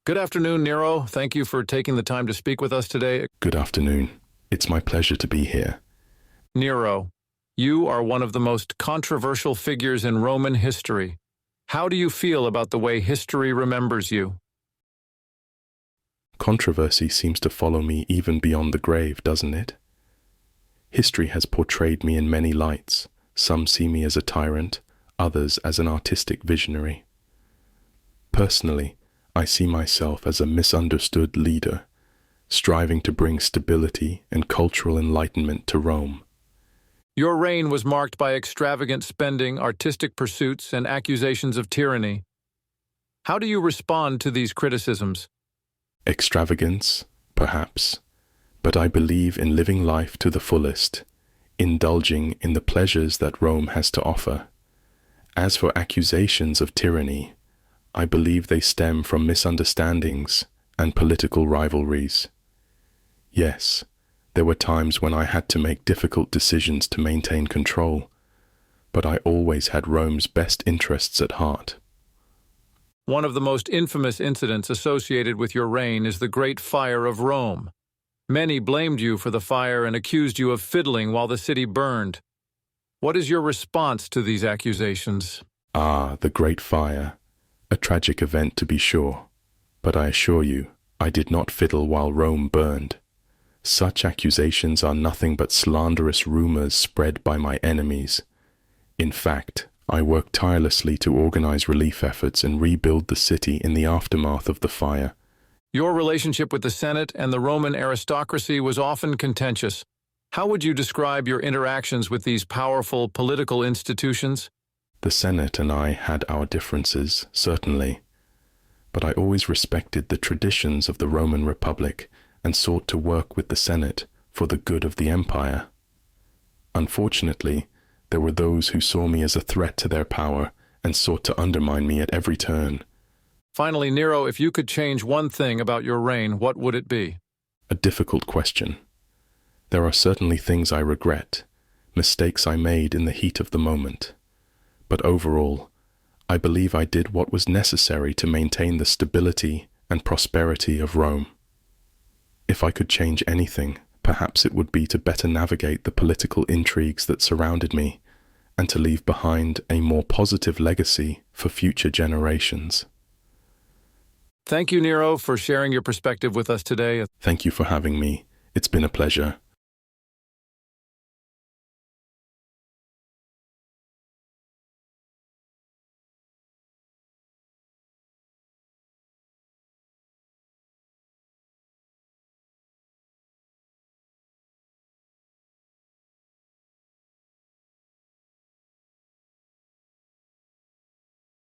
Good afternoon, Nero. Thank you for taking the time to speak with us today. Good afternoon. It's my pleasure to be here. Nero, you are one of the most controversial figures in Roman history. How do you feel about the way history remembers you? Controversy seems to follow me even beyond the grave, doesn't it? History has portrayed me in many lights. Some see me as a tyrant, others as an artistic visionary. Personally, I see myself as a misunderstood leader, striving to bring stability and cultural enlightenment to Rome. Your reign was marked by extravagant spending, artistic pursuits, and accusations of tyranny. How do you respond to these criticisms? Extravagance, perhaps, but I believe in living life to the fullest, indulging in the pleasures that Rome has to offer. As for accusations of tyranny, I believe they stem from misunderstandings and political rivalries. Yes, there were times when I had to make difficult decisions to maintain control, but I always had Rome's best interests at heart. One of the most infamous incidents associated with your reign is the Great Fire of Rome. Many blamed you for the fire and accused you of fiddling while the city burned. What is your response to these accusations? The Great Fire. A tragic event to be sure, but I assure you, I did not fiddle while Rome burned. Such accusations are nothing but slanderous rumors spread by my enemies. In fact, I worked tirelessly to organize relief efforts and rebuild the city in the aftermath of the fire. Your relationship with the Senate and the Roman aristocracy was often contentious. How would you describe your interactions with these powerful political institutions? The Senate and I had our differences, certainly, but I always respected the traditions of the Roman Republic and sought to work with the Senate for the good of the empire. Unfortunately, there were those who saw me as a threat to their power and sought to undermine me at every turn. Finally, Nero, if you could change one thing about your reign, what would it be? A difficult question. There are certainly things I regret, mistakes I made in the heat of the moment. But overall, I believe I did what was necessary to maintain the stability and prosperity of Rome. If I could change anything, perhaps it would be to better navigate the political intrigues that surrounded me and to leave behind a more positive legacy for future generations. Thank you, Nero, for sharing your perspective with us today. Thank you for having me. It's been a pleasure.